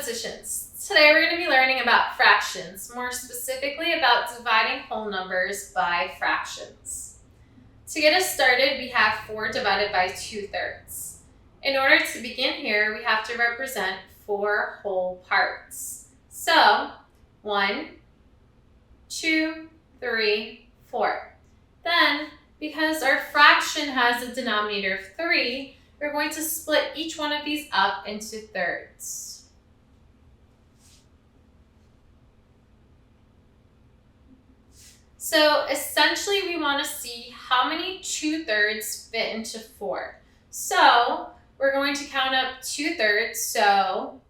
statisticians. Today we're going to be learning about fractions, more specifically about dividing whole numbers by fractions. To get us started, we have 4 divided by 2/3. In order to begin here, we have to represent 4 whole parts. So, 1, 2, 3, 4. Then, because our fraction has a denominator of 3, we're going to split each one of these up into thirds. So essentially we want to see how many 2/3 fit into 4. So we're going to count up 2/3. So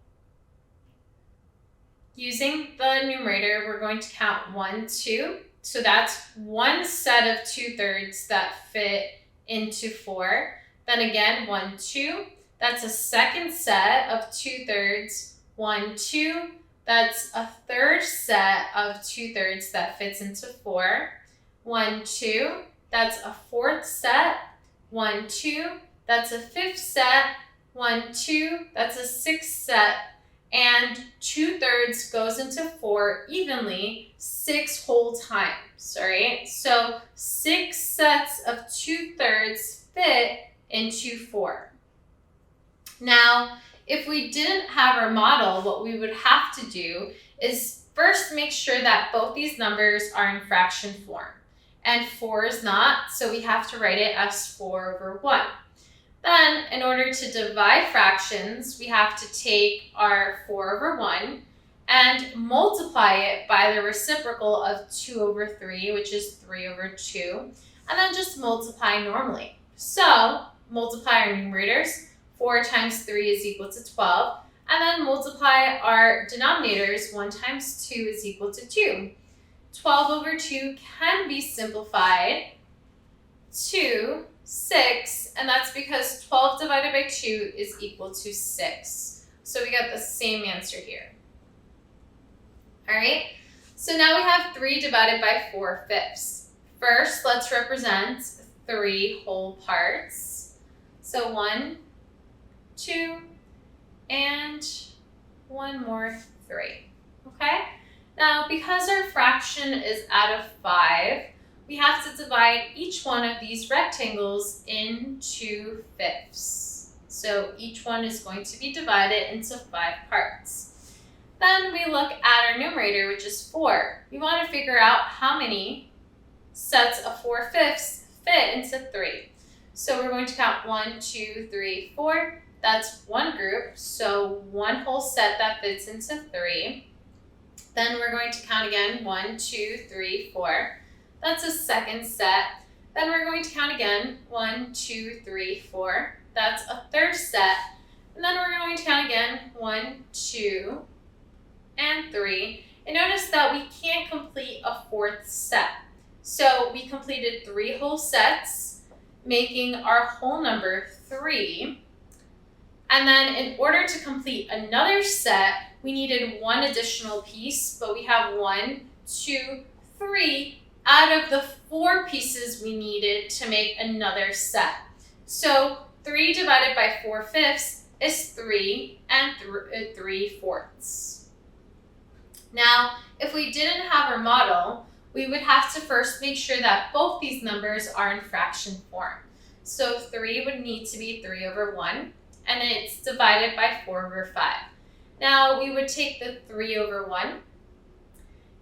using the numerator, we're going to count 1, 2. So that's one set of 2/3 that fit into 4. Then again, 1, 2. That's a second set of 2/3. 1, 2. That's a third set of 2/3 that fits into 4. 1, 2. That's a fourth set. 1, 2. That's a fifth set. 1, 2. That's a sixth set. And 2/3 goes into 4 evenly 6 whole times. All right? So 6 sets of 2/3 fit into 4. Now, if we didn't have our model, what we would have to do is first make sure that both these numbers are in fraction form. And 4 is not, so we have to write it as 4/1. Then, in order to divide fractions, we have to take our 4/1 and multiply it by the reciprocal of 2/3, which is 3/2, and then just multiply normally. So, multiply our numerators. 4 times 3 is equal to 12. And then multiply our denominators. 1 times 2 is equal to 2. 12/2 can be simplified to 6. And that's because 12 divided by 2 is equal to 6. So we got the same answer here. All right. So now we have 3 divided by 4/5. First, let's represent 3 whole parts. So 1, 2, and one more 3, okay? Now, because our fraction is out of 5, we have to divide each one of these rectangles into fifths. So each one is going to be divided into 5 parts. Then we look at our numerator, which is 4. We want to figure out how many sets of 4/5 fit into 3. So we're going to count 1, 2, 3, 4. That's one group, so one whole set that fits into 3. Then we're going to count again, 1, 2, 3, 4. That's a second set. Then we're going to count again, 1, 2, 3, 4. That's a third set. And then we're going to count again, 1, 2, and 3. And notice that we can't complete a fourth set. So we completed 3 whole sets, making our whole number 3. And then in order to complete another set, we needed one additional piece, but we have 1, 2, 3 out of the 4 pieces we needed to make another set. So 3 divided by 4/5 is 3 and 3/4. Now, if we didn't have our model, we would have to first make sure that both these numbers are in fraction form. So 3 would need to be 3/1. And it's divided by 4/5. Now, we would take the 3/1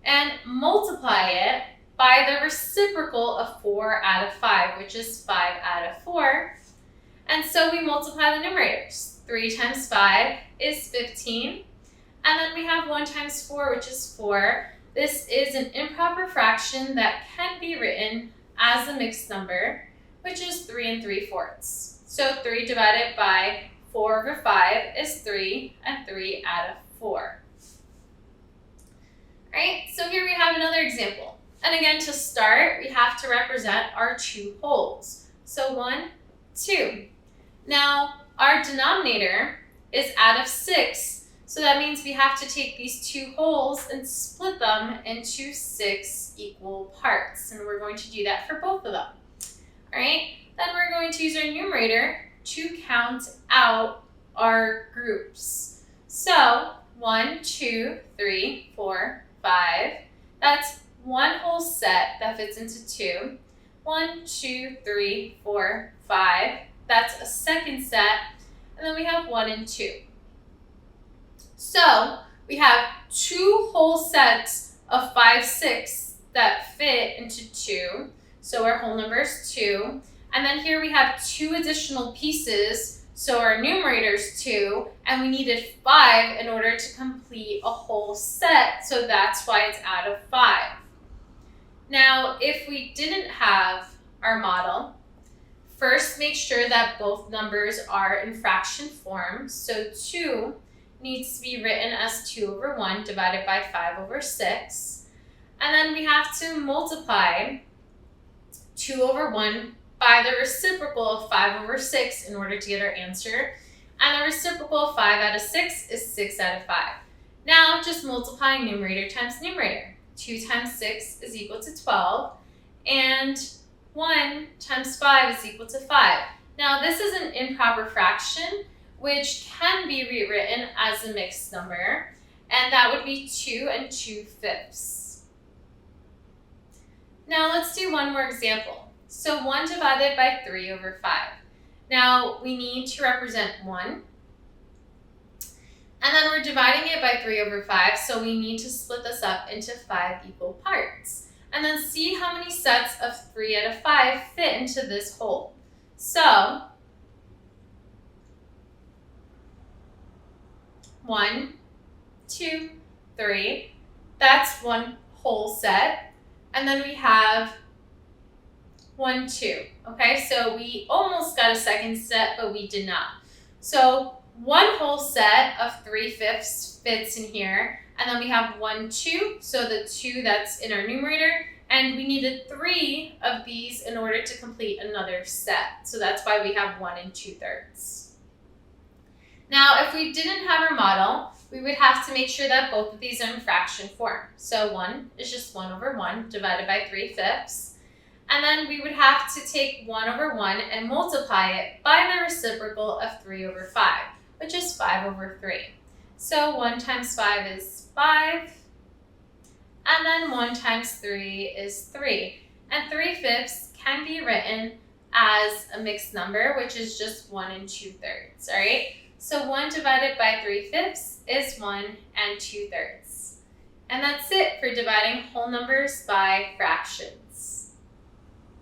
and multiply it by the reciprocal of 4 out of 5, which is 5 out of 4. And so we multiply the numerators. 3 times 5 is 15. And then we have 1 times 4, which is 4. This is an improper fraction that can be written as a mixed number, which is 3 3/4. So 3 divided by 4/5 is 3, and 3 out of 4. All right, so here we have another example. And again, to start, we have to represent our 2 wholes. So 1, 2. Now, our denominator is out of 6, so that means we have to take these 2 wholes and split them into 6 equal parts. And we're going to do that for both of them. All right, then we're going to use our numerator to count out our groups. So 1, 2, 3, 4, 5. That's one whole set that fits into 2. 1, 2, 3, 4, 5. That's a second set. And then we have 1 and 2. So we have 2 whole sets of 5, 6 that fit into 2. So our whole number is 2. And then here we have 2 additional pieces. So our numerator is 2, and we needed 5 in order to complete a whole set. So that's why it's out of 5. Now, if we didn't have our model, first make sure that both numbers are in fraction form. So 2 needs to be written as 2 over 1 divided by 5 over 6. And then we have to multiply 2 over 1 by the reciprocal of 5 over 6 in order to get our answer. And the reciprocal of 5 out of 6 is 6 out of 5. Now just multiply numerator times numerator. 2 times 6 is equal to 12. And 1 times 5 is equal to 5. Now this is an improper fraction, which can be rewritten as a mixed number. And that would be 2 and 2/5. Now let's do one more example. So 1 divided by 3 over 5. Now we need to represent 1. And then we're dividing it by 3 over 5, so we need to split this up into 5 equal parts. And then see how many sets of 3 out of 5 fit into this whole. So 1, 2, 3. That's one whole set. And then we have 1, 2. Okay, so we almost got a second set, but we did not. So one whole set of 3/5 fits in here. And then we have 1, 2. So the 2 that's in our numerator. And we needed 3 of these in order to complete another set. So that's why we have 1 and 2/3. Now, if we didn't have our model, we would have to make sure that both of these are in fraction form. So 1 is just 1 over 1 divided by 3/5. And then we would have to take 1 over 1 and multiply it by the reciprocal of 3 over 5, which is 5 over 3. So 1 times 5 is 5. And then 1 times 3 is 3. And 3/5 can be written as a mixed number, which is just 1 and 2/3, all right? So 1 divided by 3/5 is 1 and 2/3. And that's it for dividing whole numbers by fractions.